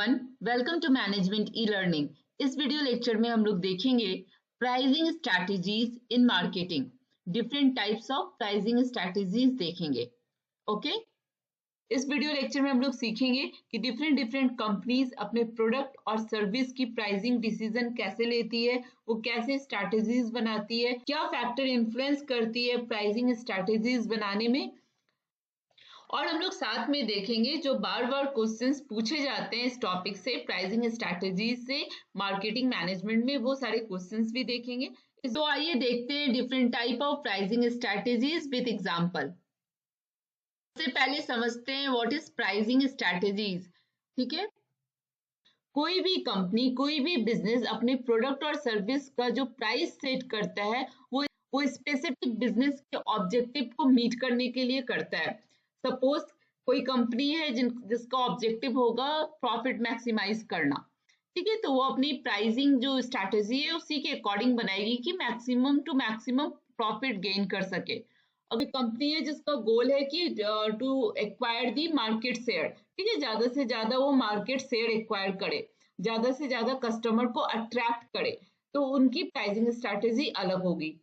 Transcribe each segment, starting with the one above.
Everyone, welcome to management e learning. इस video lecture में हम लोग देखेंगे pricing strategies in marketing. Different types of pricing strategies देखेंगे। ओके, इस वीडियो लेक्चर में हम लोग सीखेंगे कि डिफरेंट कंपनीज अपने प्रोडक्ट और सर्विस की प्राइसिंग डिसीजन कैसे लेती है, वो कैसे स्ट्रैटेजीज बनाती है, क्या फैक्टर इन्फ्लुएंस करती है प्राइसिंग स्ट्रैटेजीज बनाने में। और हम लोग साथ में देखेंगे जो बार बार क्वेश्चंस पूछे जाते हैं इस टॉपिक से, प्राइसिंग स्ट्रैटेजीज से मार्केटिंग मैनेजमेंट में, वो सारे क्वेश्चंस भी देखेंगे। तो आइए देखते हैं different type of pricing strategies with example. सबसे पहले समझते हैं व्हाट इज प्राइसिंग स्ट्रैटेजीज। ठीक है, कोई भी कंपनी, कोई भी बिजनेस अपने प्रोडक्ट और सर्विस का जो प्राइस सेट करता है वो स्पेसिफिक बिजनेस के ऑब्जेक्टिव को मीट करने के लिए करता है। सपोज कोई कंपनी है जिसका ऑब्जेक्टिव होगा प्रॉफिट मैक्सिमाइज करना, ठीक है, तो वो अपनी प्राइसिंग जो स्ट्रैटेजी है उसी के अकॉर्डिंग बनाएगी कि maximum to maximum profit gain कर सके। अगर कंपनी है जिसका गोल है कि to acquire the market share, ठीक है, ज्यादा से ज्यादा वो मार्केट शेयर एक्वायर करे, ज्यादा से ज्यादा कस्टमर को अट्रैक्ट करे, तो उनकी प्राइसिंग स्ट्रैटेजी अलग होगी।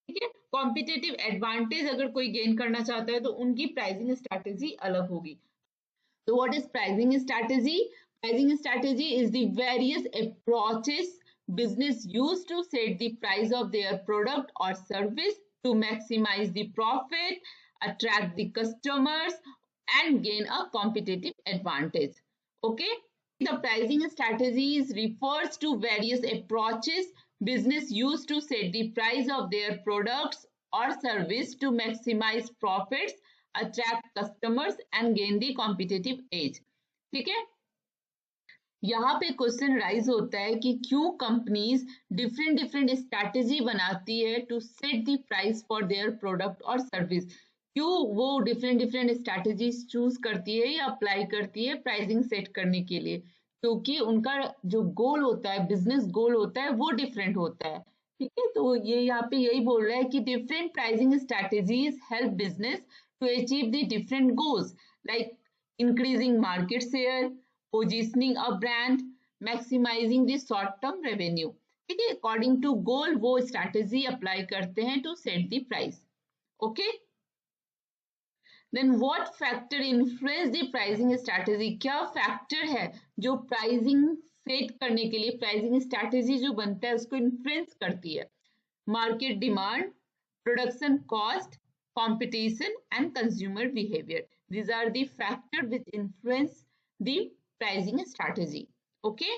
ठीक है, कॉम्पिटिटिव एडवांटेज अगर कोई गेन करना चाहता है तो उनकी प्राइसिंग स्ट्रैटेजी अलग होगी। तो what is pricing strategy? Pricing strategy is the various approaches business use to set the price of their product or service to maximize the profit, attract the customers and gain a competitive advantage. Okay, the pricing strategies refers to various approaches business use to set the price of their products or service to maximize profits, attract customers and gain the competitive edge. ठीक है, यहाँ पे question rise होता है कि क्यों companies different strategy बनाती है to set the price for their product और सर्विस। क्यों वो डिफरेंट स्ट्रैटेजीज चूज करती है या अप्लाई करती है प्राइसिंग सेट करने के लिए, क्योंकि उनका जो गोल होता है, बिजनेस गोल होता है, वो डिफरेंट होता है। ठीक है, तो ये यहाँ पे यही बोल रहा है कि different pricing strategies help business to achieve the different goals like increasing market share, positioning a brand, maximizing the short term revenue. ठीक है, अकॉर्डिंग टू गोल वो स्ट्रैटेजी अप्लाई करते हैं to set the price. Okay, then what factor influence the pricing strategy? क्या factor है जो pricing set करने के लिए, प्राइसिंग स्ट्रैटेजी जो बनता है उसको इन्फ्लुएंस करती है? Market demand, production cost, competition and consumer behavior. These are the factors which influence the pricing strategy. Okay,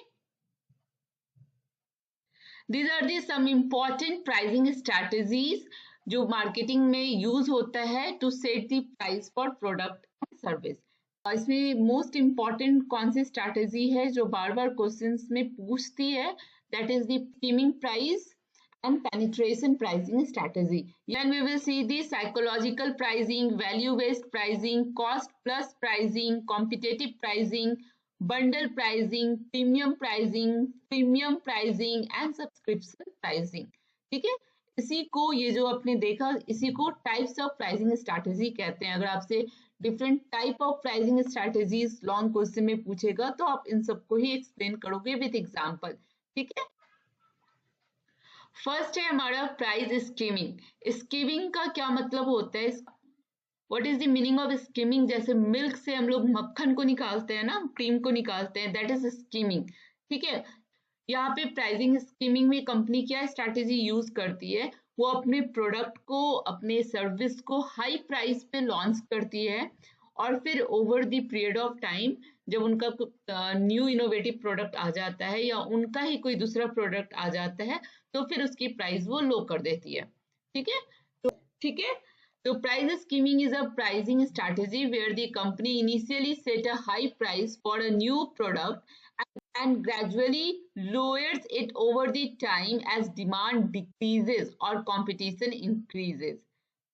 these are the some important pricing strategies जो मार्केटिंग में यूज होता है to set the price for product and service. इसमें most important कौन सी strategy है जो बार बार questions में पूछती है? That is the skimming price and penetration pricing strategy. Then we will see the psychological pricing, value based pricing, cost plus pricing, competitive pricing, bundle pricing, premium pricing and subscription pricing. ठीक है, इसी को, ये जो आपने देखा, इसी को टाइप्स ऑफ प्राइसिंग स्ट्रैटेजी कहते हैं। अगर आपसे different type of pricing strategies long question में पूछेगा तो आप इन सबको ही एक्सप्लेन करोगे विद एग्जांपल। ठीक है, फर्स्ट है हमारा प्राइस स्कीमिंग। स्कीमिंग का क्या मतलब होता है? What is the meaning of skimming? जैसे मिल्क से हम लोग मक्खन को निकालते हैं ना, क्रीम को निकालते हैं, दैट इज स्कीमिंग। ठीक है, यहाँ पे प्राइसिंग स्कीमिंग में कंपनी क्या स्ट्रैटेजी यूज करती है? वो अपने प्रोडक्ट को, अपने सर्विस को हाई प्राइस पे लॉन्च करती है और फिर over the period of time जब उनका न्यू इनोवेटिव प्रोडक्ट आ जाता है या उनका ही कोई दूसरा प्रोडक्ट आ जाता है तो फिर उसकी प्राइस वो लो कर देती है। ठीक है, तो price skimming is a pricing strategy where the company initially set a high price for a new product and gradually lowers it over the time as demand decreases और competition increases.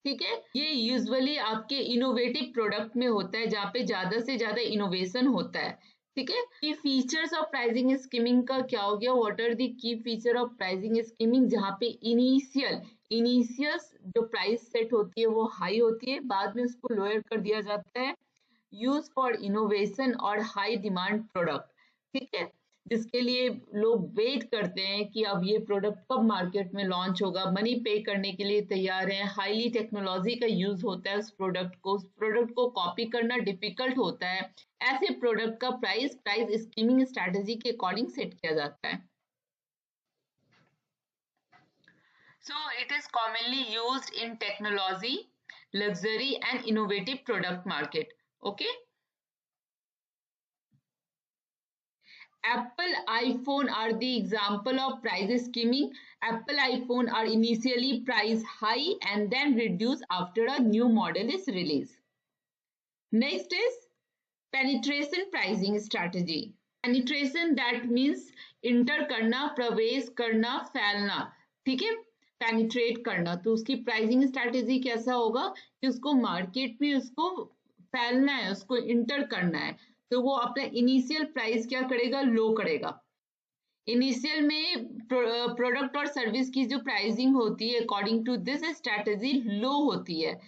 ठीक है, ये यूजुअली आपके innovative product में होता है जहाँ पे ज्यादा से ज्यादा इनोवेशन होता है। ठीक है, की फीचर्स ऑफ प्राइसिंग स्कीमिंग का क्या हो गया? What are the key feature of pricing skimming? जहाँ पे इनिशियल जो प्राइस सेट होती है वो हाई होती है, बाद में उसको लोअर कर दिया जाता है, यूज फॉर इनोवेशन और हाई डिमांड प्रोडक्ट। ठीक है, जिसके लिए लोग वेट करते हैं कि अब ये प्रोडक्ट कब मार्केट में लॉन्च होगा, मनी पे करने के लिए तैयार हैं, हाईली टेक्नोलॉजी का यूज होता है उस प्रोडक्ट को कॉपी करना डिफिकल्ट होता है। ऐसे प्रोडक्ट का प्राइस स्कीमिंग स्ट्रेटजी के अकॉर्डिंग सेट किया जाता है। So it is commonly used in technology, luxury and innovative product market. Okay. Apple iPhone are the example of price skimming. Apple iPhone are initially priced high and then reduced after a new model is released. Next is penetration pricing strategy. Penetration that means enter करना, प्रवेश करना, फैलना, ठीक है, penetrate करना। तो उसकी pricing strategy कैसा होगा कि उसको मार्केट में उसको फैलना है, उसको इंटर करना है, तो वो अपना इनिशियल प्राइस क्या करेगा, लो करेगा। इनिशियल में प्रोडक्ट और सर्विस की जो प्राइसिंग होती है according to this strategy low होती है।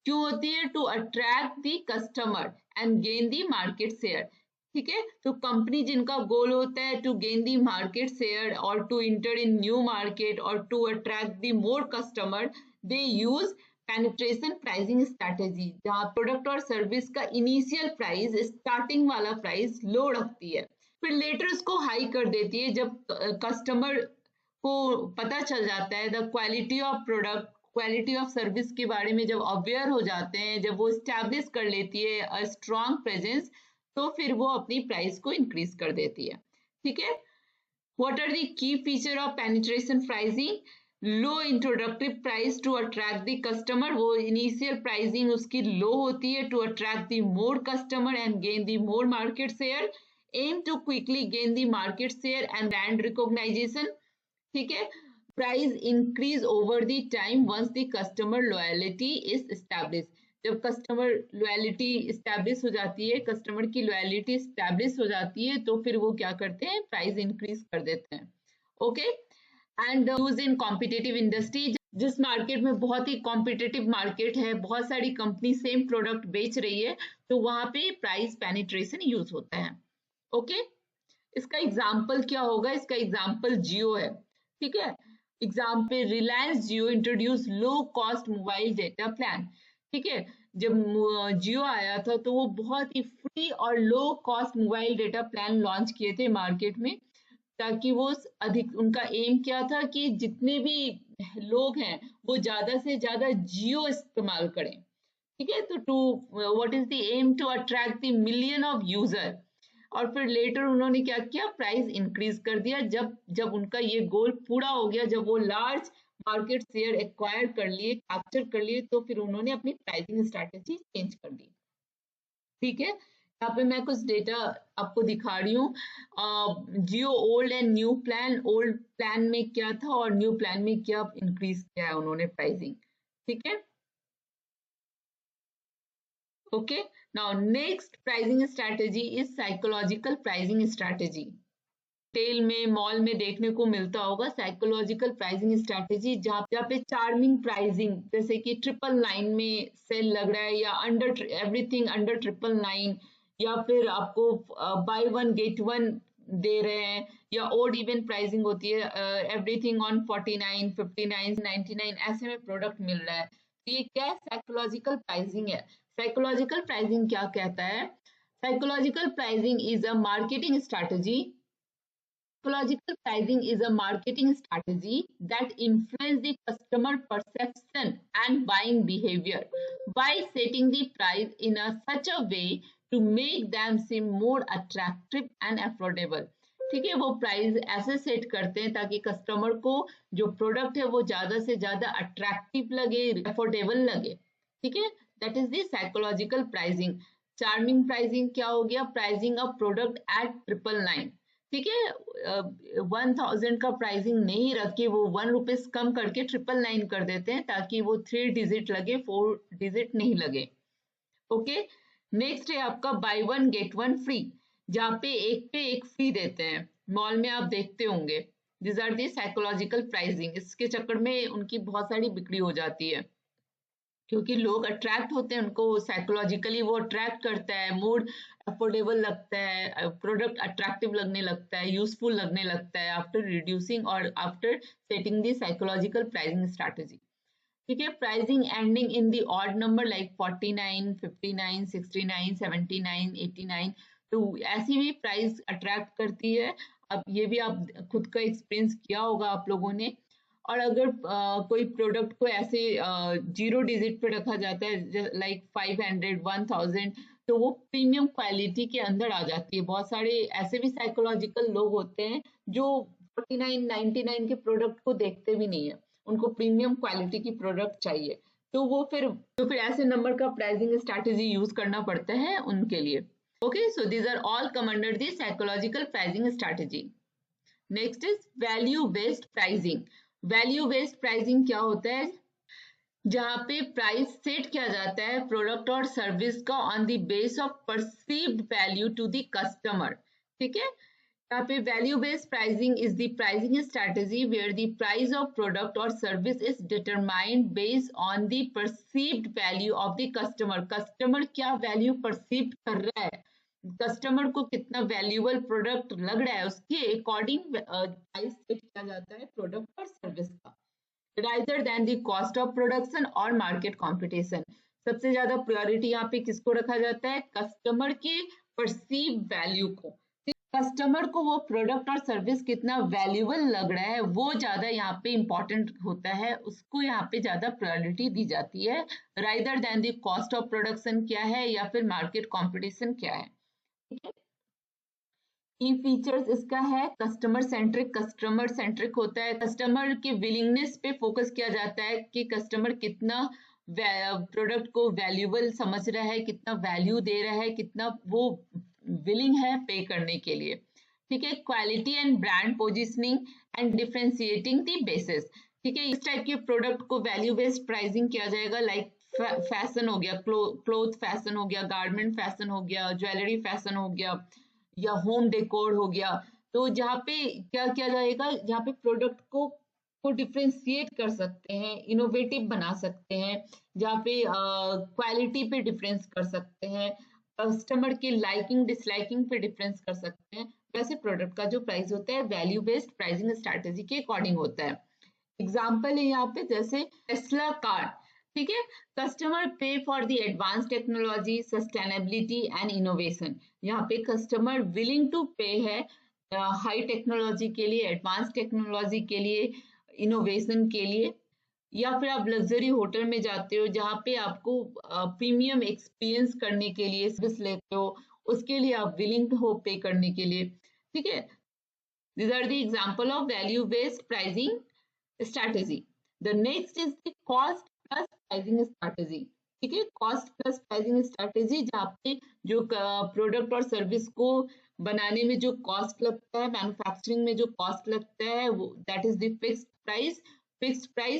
क्यों होती है? To attract the customer and gain the market share. ठीक है, तो कंपनी जिनका गोल होता है to gain the market share और to enter in new market और to attract the more customer, they use penetration pricing strategy, जहां product और सर्विस का इनिशियल प्राइस, स्टार्टिंग वाला प्राइस लो रखती है, फिर लेटर उसको हाई कर देती है जब कस्टमर को पता चल जाता है the quality of product, quality of service के बारे में जब अवेयर हो जाते हैं, जब वो स्टैब्लिश कर लेती है अ स्ट्रॉन्ग प्रेजेंस, तो फिर वो अपनी प्राइस को इंक्रीज कर देती है। ठीक है, what are the key feature of penetration pricing? Low introductory price to attract the customer, वो इनिशियल प्राइसिंग उसकी लो होती है to attract the more customer and gain the more market share, aim to quickly gain the market share and brand recognition. ठीक है, price increase over the time once the customer loyalty is established. जब customer loyalty establish हो जाती है, customer की loyalty establish हो जाती है, तो फिर वो क्या करते हैं, प्राइस इंक्रीज कर देते हैं। Okay, and use in competitive industry, जिस मार्केट में बहुत ही कॉम्पिटिटिव मार्केट है, बहुत सारी कंपनी सेम प्रोडक्ट बेच रही है, तो वहां पे प्राइस पेनिट्रेशन यूज होता है। ओके, इसका एग्जाम्पल क्या होगा? इसका एग्जाम्पल जियो है। ठीक है, example Reliance Jio introduce low cost mobile data plan. ठीक है, जब जियो आया था तो वो बहुत ही फ्री और लो cost mobile data plan launch किए थे मार्केट में, ताकि वो अधिक, उनका एम क्या था कि जितने भी लोग हैं वो ज्यादा से ज्यादा जियो इस्तेमाल करें। ठीक है, तो to what is the aim? To attract the million of user. और फिर लेटर उन्होंने क्या किया, प्राइस इंक्रीज कर दिया। जब जब उनका ये गोल पूरा हो गया, जब वो लार्ज मार्केट शेयर एक्वायर कर लिए, कैप्चर कर लिए, तो फिर उन्होंने अपनी प्राइसिंग स्ट्रैटेजी चेंज कर दी। ठीक है, यहाँ पे मैं कुछ डेटा आपको दिखा रही हूँ। Jio old and new plan, old plan में क्या था और न्यू प्लान में क्या इंक्रीज किया है उन्होंने प्राइसिंग। ठीक है, okay, now next pricing strategy is psychological pricing strategy. टेल में, मॉल में देखने को मिलता होगा साइकोलॉजिकल प्राइसिंग स्ट्रैटेजी, जहाँ पे चार्मिंग प्राइसिंग, जैसे कि 999 में सेल लग रहा है, या अंडर एवरीथिंग अंडर 999, या फिर आपको बाय वन गेट वन दे रहे हैं, या ओड इवन प्राइसिंग होती है, एवरीथिंग ऑन 49, 59, 99 ऐसे में प्रोडक्ट मिल रहा है। तो ये क्या है? साइकोलॉजिकल प्राइसिंग है। साइकोलॉजिकल प्राइसिंग क्या कहता है? Psychological pricing is a marketing strategy. Psychological pricing is a marketing strategy that influences the customer perception and buying behavior by setting the price in such a way to make them seem more attractive and affordable. ठीक है, वो price ऐसे set करते हैं ताकि customer को जो product है वो ज्यादा से ज्यादा अट्रैक्टिव लगे, अफोर्डेबल लगे। ठीक है, that is the psychological pricing. Charming pricing क्या हो गया? Pricing a product at 999। ठीक है, 1000 का प्राइसिंग नहीं रख के वो 1 रुपीज कम करके 999 कर देते हैं, ताकि वो 3 डिजिट लगे, 4 डिजिट नहीं लगे। ओके, नेक्स्ट है आपका by one get one free, जहाँ पे एक फ्री देते हैं। मॉल में आप देखते होंगे, this are the psychological pricing. इसके चक्कर में उनकी बहुत सारी बिक्री हो जाती है, क्योंकि लोग अट्रैक्ट होते हैं, उनको साइकोलॉजिकली वो अट्रैक्ट करता है, मूड अफोर्डेबल लगता है, प्रोडक्ट अट्रैक्टिव लगने लगता है, यूजफुल लगने लगता है आफ्टर रिड्यूसिंग और after setting the psychological pricing strategy. ठीक है, pricing ending in the odd number like 49, 59, 69, 79, 89, तो ऐसी भी प्राइस अट्रैक्ट करती है। अब ये भी आप खुद का एक्सपीरियंस किया होगा आप लोगों ने। और अगर कोई प्रोडक्ट को ऐसे 0 डिजिट पे रखा जाता है लाइक 500, 1000, तो वो प्रीमियम क्वालिटी के अंदर आ जाती है। बहुत सारे ऐसे भी साइकोलॉजिकल लोग होते हैं जो 49, 99 के प्रोडक्ट को देखते भी नहीं है, उनको प्रीमियम क्वालिटी की प्रोडक्ट चाहिए, तो फिर ऐसे नंबर का प्राइसिंग स्ट्रैटेजी यूज करना पड़ता है उनके लिए। Okay, so these are all come under the psychological pricing strategy. Next is value based pricing. Value based pricing क्या होता है? जहां पे प्राइस सेट किया जाता है प्रोडक्ट और सर्विस का on the base of perceived value to the customer. ठीक है, यहाँ पे value based pricing is the pricing strategy where the price of product और service is determined based on the perceived value of the customer. Customer क्या value perceive कर रहा है, customer को कितना वैल्यूएबल प्रोडक्ट लग रहा है, उसके अकॉर्डिंग प्राइस सेट किया जाता है प्रोडक्ट और सर्विस का, rather than the cost of production और market competition। सबसे ज्यादा प्रायोरिटी यहाँ पे किसको रखा जाता है? कस्टमर के परसीव वैल्यू को। कस्टमर को वो प्रोडक्ट और सर्विस कितना वैल्यूएबल लग रहा है वो ज्यादा यहाँ पे इंपॉर्टेंट होता है, उसको यहाँ पे ज्यादा प्रायोरिटी दी जाती है, rather than the cost of production क्या है या फिर मार्केट कॉम्पिटिशन क्या है। ठीक है, की फीचर्स इसका है कस्टमर सेंट्रिक होता है। कस्टमर के विलिंगनेस पे फोकस किया जाता है कि कस्टमर कितना प्रोडक्ट को वैल्यूएबल समझ रहा है, कितना वैल्यू दे रहा है, कितना वो विलिंग है पे करने के लिए। ठीक है, quality and brand positioning and differentiating the basis. ठीक है, इस टाइप के प्रोडक्ट को वैल्यू बेस्ड प्राइसिंग किया जाएगा। लाइक फैशन हो गया, क्लोथ फैशन हो गया, गारमेंट फैशन हो गया, ज्वेलरी फैशन हो गया, या होम डेकोर हो गया। तो जहाँ पे क्या किया जाएगा, जहाँ पे प्रोडक्ट को डिफ्रेंशिएट कर सकते हैं, इनोवेटिव बना सकते हैं, जहाँ पे क्वालिटी पे डिफरेंस कर सकते हैं, कस्टमर की लाइकिंग डिसलाइकिंग पे डिफरेंस कर सकते हैं, वैसे प्रोडक्ट का जो प्राइस होता है वैल्यू बेस्ड प्राइसिंग स्ट्रैटेजी के अकॉर्डिंग होता है। एग्जाम्पल है यहाँ पे जैसे टेस्ला कार। ठीक है, कस्टमर पे for the advance technology, sustainability and innovation. यहाँ पे कस्टमर विलिंग टू पे है हाई टेक्नोलॉजी के लिए, एडवांस टेक्नोलॉजी के लिए, इनोवेशन के लिए। या फिर आप लग्जरी होटल में जाते हो जहाँ पे आपको प्रीमियम एक्सपीरियंस करने के लिए सर्विस लेते हो, उसके लिए आप विलिंग हो पे करने के लिए। ठीक है, these are the example of value based pricing strategy. The next is the cost plus pricing strategy. ठीक है, कॉस्ट प्लस प्राइसिंग स्ट्रैटेजी, जहाँ पे जो प्रोडक्ट और सर्विस को बनाने में जो कॉस्ट लगता है, मैन्युफैक्चरिंग में जो कॉस्ट लगता है, वो that is the fixed price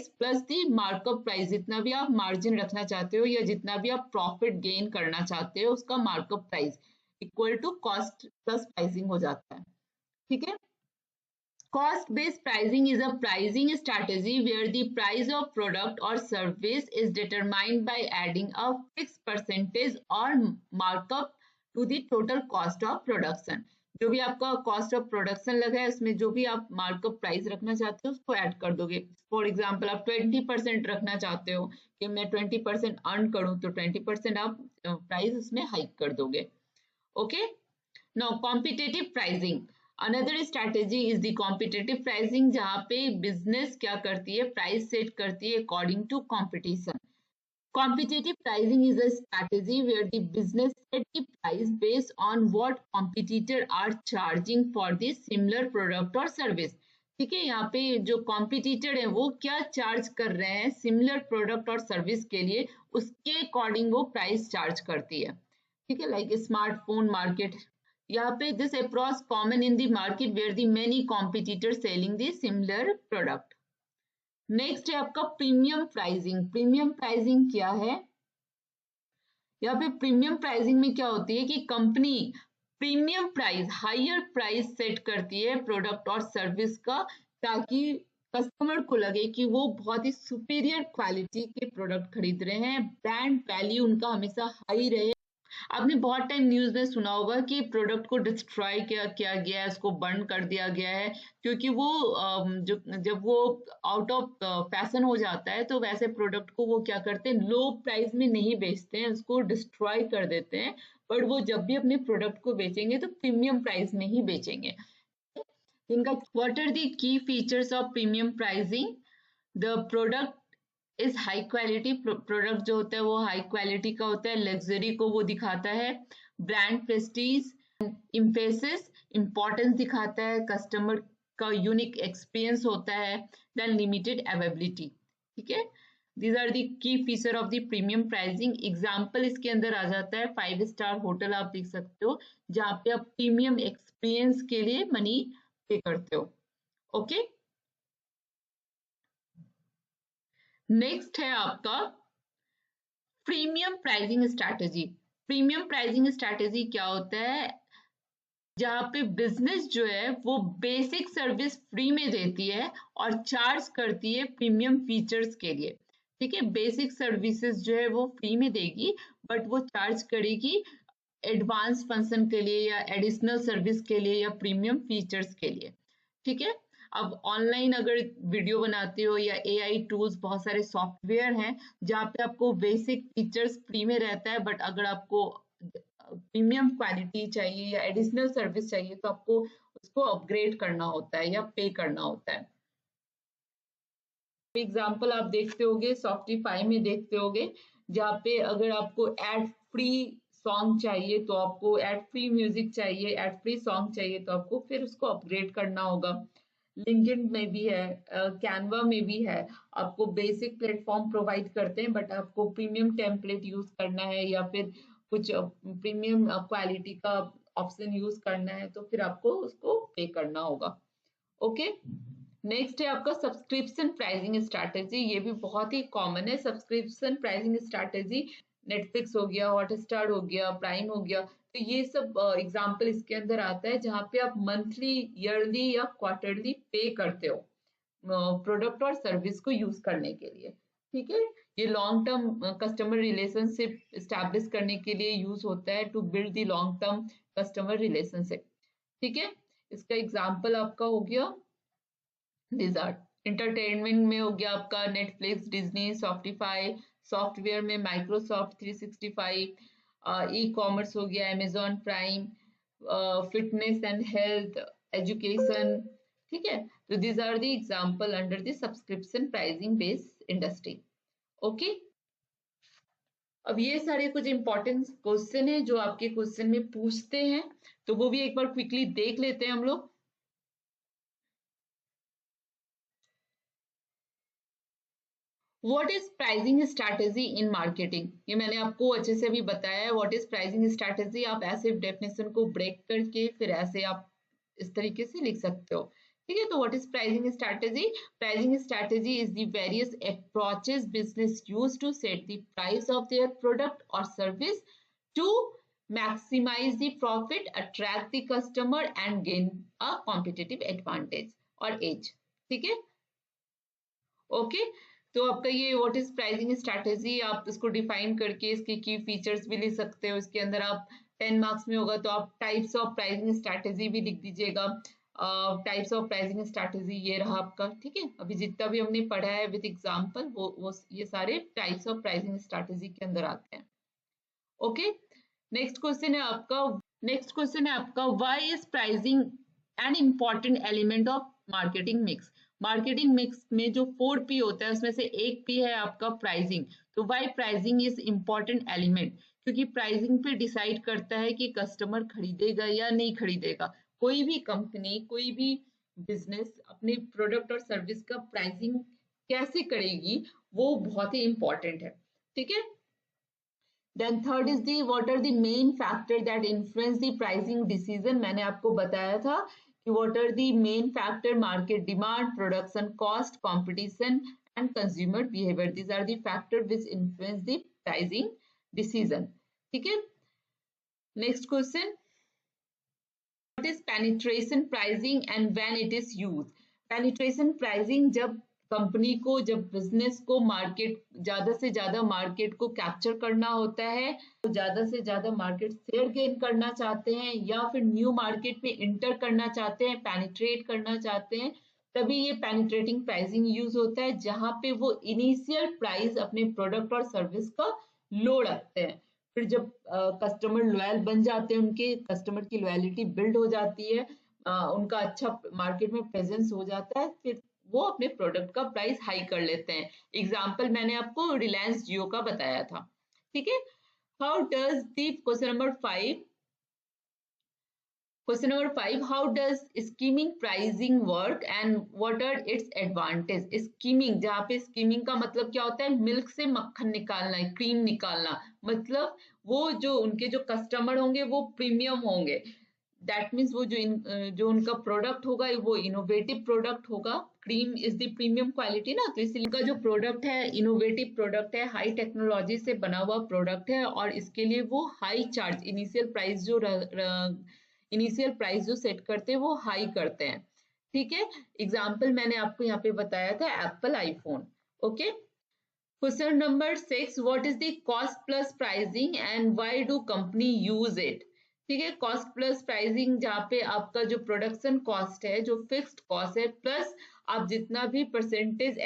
plus the markup price. जितना भी आप मार्जिन रखना चाहते हो या जितना भी आप प्रॉफिट गेन करना चाहते हो, उसका markup price equal to cost plus pricing हो जाता है। ठीक है, cost-based pricing is a pricing strategy where the price of product or service is determined by adding a fixed percentage or markup to the total cost of production. जो भी आपका cost of production लगा है उसमें जो भी आप markup price रखना चाहते हो उसको ऐड कर दोगे। फॉर एग्जांपल आप 20% रखना चाहते हो कि मैं 20% अर्न करूं, तो 20% आप प्राइस उसमें हाइक कर दोगे। Okay, now competitive pricing. Another strategy is the competitive pricing, जहाँ पे बिजनेस क्या करती है, प्राइस सेट करती है according to competition. Competitive pricing is a strategy where the business set the price based on what competitors are charging for the similar product or service. ठीक है, यहाँ पे जो कॉम्पिटिटर है वो क्या चार्ज कर रहे हैं सिमिलर प्रोडक्ट और सर्विस के लिए, उसके अकॉर्डिंग वो प्राइस चार्ज करती है। ठीक है, लाइक स्मार्टफोन मार्केट, यहाँ पे this approach common in the market where the many competitor selling the similar product. Next है आपका प्रीमियम प्राइसिंग। प्रीमियम प्राइसिंग क्या है? यहाँ पे प्रीमियम प्राइसिंग में क्या होती है कि company premium price, higher price set करती है प्रोडक्ट और सर्विस का, ताकि कस्टमर को लगे कि वो बहुत ही सुपीरियर क्वालिटी के प्रोडक्ट खरीद रहे हैं, ब्रांड वैल्यू उनका हमेशा हाई रहे, आपने बहुत टाइम न्यूज़ में सुना होगा कि प्रोडक्ट को डिस्ट्रॉय किया किया गया है, उसको बर्न कर दिया गया है, क्योंकि वो जो जब वो आउट ऑफ फैशन हो जाता है तो वैसे प्रोडक्ट को वो क्या करते हैं, लो प्राइस में नहीं बेचते हैं, उसको डिस्ट्रॉय कर देते हैं। बट वो जब भी अपने प्रोडक्ट को बेचेंगे तो प्रीमियम प्राइस में ही बेचेंगे। इनका what are the key features of premium pricing? The product is high quality, product जो होता है वो हाई क्वालिटी का होता है, लग्जरी को वो दिखाता है, ब्रांड प्रेस्टीज, इम्फेसिस, इंपॉर्टेंस दिखाता है, कस्टमर का यूनिक एक्सपीरियंस होता है, देन लिमिटेड अवेलेबिलिटी। ठीक है, दीज आर दी की feature of the premium pricing. Example इसके अंदर आ जाता है 5 स्टार होटल, आप देख सकते हो जहाँ पे आप प्रीमियम एक्सपीरियंस के लिए मनी पे करते हो। ओके, नेक्स्ट है आपका premium pricing strategy. Premium pricing strategy क्या होता है? जहाँ पे बिजनेस जो है वो बेसिक सर्विस फ्री में देती है और चार्ज करती है प्रीमियम फीचर्स के लिए। ठीक है, बेसिक सर्विसेज जो है वो फ्री में देगी, बट वो चार्ज करेगी एडवांस फंक्शन के लिए या एडिशनल सर्विस के लिए या प्रीमियम फीचर्स के लिए। ठीक है, अब ऑनलाइन अगर वीडियो बनाते हो या एआई टूल्स, बहुत सारे सॉफ्टवेयर हैं जहाँ पे आपको बेसिक फीचर्स फ्री में रहता है, बट अगर आपको प्रीमियम क्वालिटी चाहिए या एडिशनल सर्विस चाहिए तो आपको उसको अपग्रेड करना होता है या पे करना होता है। एग्जाम्पल आप देखते होगे, सॉफ्टिफाई में देखते होगे, जहाँ पे अगर आपको एड फ्री सॉन्ग चाहिए तो आपको एड फ्री म्यूजिक चाहिए, एड फ्री सॉन्ग चाहिए तो आपको फिर उसको अपग्रेड करना होगा। लिंक्डइन में भी है, कैनवा में भी है, आपको बेसिक प्लेटफॉर्म प्रोवाइड करते हैं, बट आपको प्रीमियम टेम्पलेट यूज करना है या फिर कुछ प्रीमियम क्वालिटी का ऑप्शन यूज करना है तो फिर आपको उसको पे करना होगा। ओके, नेक्स्ट है आपका सब्सक्रिप्शन प्राइसिंग स्ट्रैटेजी। ये भी बहुत ही कॉमन है, सब्सक्रिप्शन प्राइसिंग स्ट्रैटेजी। नेटफ्लिक्स हो गया, हॉटस्टार हो गया, प्राइम हो गया, तो ये सब एग्जांपल इसके अंदर आता है जहाँ पे आप मंथली, ईयरली या क्वार्टरली पे करते हो प्रोडक्ट और सर्विस को यूज करने के लिए। ठीक है, ये long term customer relationship establish करने के लिए यूज होता है, to build the long term customer relationship. ठीक है, इसका एग्जाम्पल आपका हो गया डिजर्ट। इंटरटेनमेंट में हो गया आपका नेटफ्लिक्स, डिज्नी, सॉफ्टिफाई, सॉफ्टवेयर में माइक्रोसॉफ्ट 365, ई कॉमर्स हो गया Amazon Prime, fitness and health, education. ठीक है, तो these are the example under the subscription pricing based industry. Okay, अब ये सारे कुछ इंपॉर्टेंट क्वेश्चन है जो आपके क्वेश्चन में पूछते हैं, तो वो भी एक बार क्विकली देख लेते हैं हम लोग। What is pricing strategy in marketing? ये मैंने आपको अच्छे से भी बताया है, व्हाट इज प्राइसिंग स्ट्रैटेजी। आप ऐसे डेफिनेशन को ब्रेक करके फिर ऐसे आप इस तरीके से लिख सकते हो। ठीक है, तो what is pricing strategy? Pricing strategy is the various approaches business use to set the price of their product और service to maximize the profit, attract the customer and gain a competitive advantage or edge. ठीक है, okay, तो आपका ये what is pricing strategy, आप इसको define करके इसके की फीचर्स भी लिख सकते हो। इसके अंदर आप 10 मार्क्स में होगा तो आप टाइप्स ऑफ प्राइसिंग स्ट्रैटेजी भी लिख दीजिएगा। टाइप्स ऑफ प्राइसिंग स्ट्रैटेजी ये रहा आपका। ठीक है, अभी जितना भी हमने पढ़ा है विद एग्जांपल वो ये सारे टाइप्स ऑफ प्राइसिंग स्ट्रैटेजी के अंदर आते हैं। ओके, नेक्स्ट क्वेश्चन है आपका, why is pricing an important element of marketing mix? Marketing mix में जो 4P होता है उसमें से एक P है आपका प्राइसिंग। तो why pricing is important element? क्योंकि प्राइसिंग पे डिसाइड करता है कि कस्टमर खरीदेगा या नहीं खरीदेगा। कोई भी कंपनी, कोई भी बिजनेस अपने प्रोडक्ट और सर्विस का प्राइसिंग कैसे करेगी वो बहुत ही इंपॉर्टेंट है। ठीक है, then third is the what are the main factor that influence the pricing decision. मैंने आपको बताया था कि what are the main factor, market demand, production cost, competition and consumer behaviour. These are the factor which influence the pricing decision. ठीक है, next question, what is penetration pricing and when it is used? Penetration pricing जब company को जब business को market ज्यादा से ज्यादा market को कैप्चर करना होता है, तो ज्यादा से ज्यादा मार्केट शेयर गेन करना चाहते हैं या फिर न्यू मार्केट में इंटर करना चाहते हैं, पेनिट्रेट करना चाहते हैं, तभी ये पेनिट्रेटिंग प्राइसिंग यूज होता है, जहां पे वो इनिशियल प्राइस अपने प्रोडक्ट और सर्विस का लो रखते हैं। फिर जब कस्टमर लॉयल बन जाते हैं, उनके कस्टमर की लॉयलिटी बिल्ड हो जाती है, उनका अच्छा मार्केट में प्रेजेंस हो जाता है, फिर वो अपने प्रोडक्ट का प्राइस हाई कर लेते हैं। एग्जाम्पल मैंने आपको रिलायंस जियो का बताया था। ठीक है, how does the question number 5, Question number 5, how does scheming pricing work and what are its advantage? Scheming, जहाँ पे scheming का मतलब क्या होता है, मिल्क से मक्खन निकालना है, क्रीम निकालना, मतलब वो जो उनके जो कस्टमर होंगे वो प्रीमियम होंगे। दैट मीन्स वो जो उनका प्रोडक्ट होगा वो इनोवेटिव प्रोडक्ट होगा। Cream is the premium quality ना, तो इसलिए इनका जो प्रोडक्ट है इनोवेटिव प्रोडक्ट है, हाई टेक्नोलॉजी से बना हुआ प्रोडक्ट है, और इसके लिए वो हाई चार्ज, इनिशियल प्राइस जो सेट करते हैं वो हाई करते हैं। ठीक है, एग्जाम्पल मैंने आपको यहाँ पे बताया था Apple iPhone. Okay, question number 6, what is the cost plus pricing and why do company use it? ठीक है, कॉस्ट प्लस प्राइसिंग जहाँ पे आपका जो प्रोडक्शन कॉस्ट है, जो फिक्स्ड कॉस्ट है, प्लस आप जितना भी परसेंटेज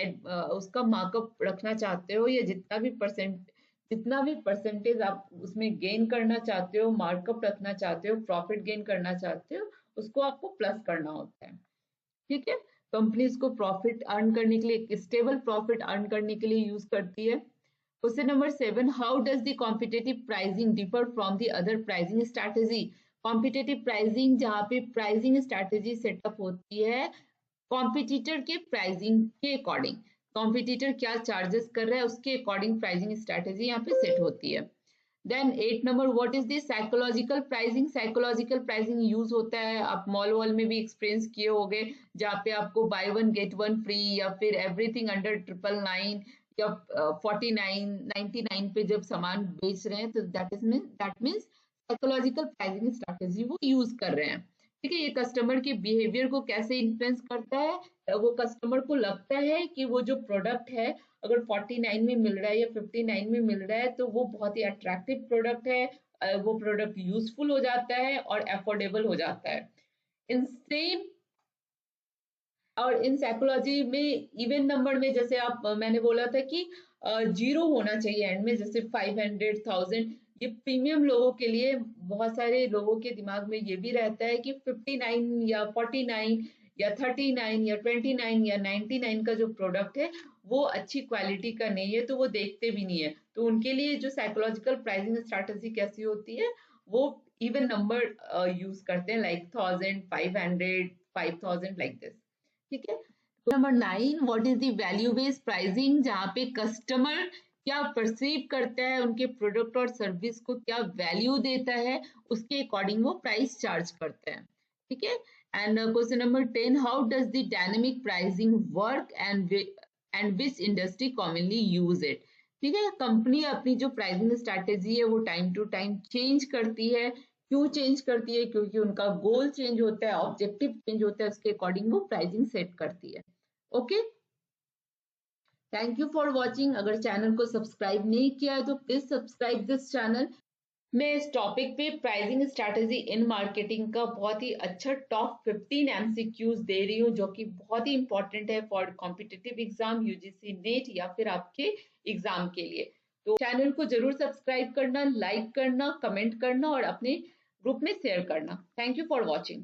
उसका मार्कअप रखना चाहते हो, या जितना भी परसेंटेज आप उसमें गेन करना चाहते हो, मार्कअप रखना चाहते हो, प्रॉफिट गेन करना चाहते हो, उसको आपको प्लस करना होता है। ठीक है, कंपनीज को प्रॉफिट अर्न करने के लिए, स्टेबल प्रॉफिट अर्न करने के लिए यूज करती है। Question number 7, how does the competitive pricing differ from the other pricing strategy? Competitive pricing जहाँ पे प्राइसिंग स्ट्रैटेजी सेटअप होती है कॉम्पिटिटर के प्राइसिंग के अकॉर्डिंग, कॉम्पिटिटर क्या चार्जेस कर रहा है उसके अकॉर्डिंग प्राइसिंग स्ट्रैटेजी यहाँ पे सेट होती है। Then 8 number, what is the psychological pricing? Psychological pricing use होता है, आप मॉल वॉल में भी एक्सपीरियंस किए होंगे, जहाँ पे आपको by one get one free, या फिर एवरीथिंग अंडर 999 या 49.99 पे जब सामान बेच रहे हैं, तो that means psychological pricing strategy वो यूज कर रहे हैं। ठीक है, ये कस्टमर के बिहेवियर को कैसे इन्फ्लुएंस करता है, वो कस्टमर को लगता है कि वो जो प्रोडक्ट है अगर 49 में मिल रहा है या 59 में मिल रहा है तो वो बहुत ही अट्रैक्टिव प्रोडक्ट है, वो प्रोडक्ट यूजफुल हो जाता है और अफोर्डेबल हो जाता है। इन सेम और इन साइकोलॉजी में इवन नंबर में, जैसे आप मैंने बोला था कि जीरो होना चाहिए एंड में, जैसे 500,000, ये प्रीमियम लोगों के लिए, बहुत सारे लोगों के दिमाग में ये भी रहता है कि 59 या 49 या 39 या 29 या 99 का जो प्रोडक्ट है वो अच्छी क्वालिटी का नहीं है, तो वो देखते भी नहीं है। तो उनके लिए जो साइकोलॉजिकल प्राइसिंग स्ट्रैटेजी कैसी होती है, वो इवन नंबर यूज करते हैं, लाइक 1000, 500, 5000, लाइक दिस। ठीक है, number 9, what is the value based pricing? जहाँ पे कस्टमर क्या परसीव करता है, उनके प्रोडक्ट और सर्विस को क्या वैल्यू देता है, उसके अकॉर्डिंग वो प्राइस चार्ज करते हैं। ठीक है, and question number 10, how does the dynamic pricing work and which industry commonly use it? ठीक है, कंपनी अपनी जो प्राइसिंग स्ट्रैटेजी है वो टाइम टू टाइम चेंज करती है। क्यों चेंज करती है? क्योंकि उनका गोल चेंज होता है, ऑब्जेक्टिव चेंज होता है, उसके अकॉर्डिंग वो प्राइसिंग सेट करती है। Okay, thank you for watching. अगर चैनल को सब्सक्राइब नहीं किया है तो प्लीज सब्सक्राइब दिस चैनल। मैं इस टॉपिक पे प्राइसिंग स्ट्रैटेजी इन मार्केटिंग का बहुत ही अच्छा टॉप 15 एमसीक्यूज दे रही हूँ, जो कि बहुत ही इंपॉर्टेंट है for competitive exam, UGC net या फिर आपके एग्जाम के लिए। तो चैनल को जरूर सब्सक्राइब करना, लाइक करना, कमेंट करना और अपने ग्रुप में शेयर करना। Thank you for watching.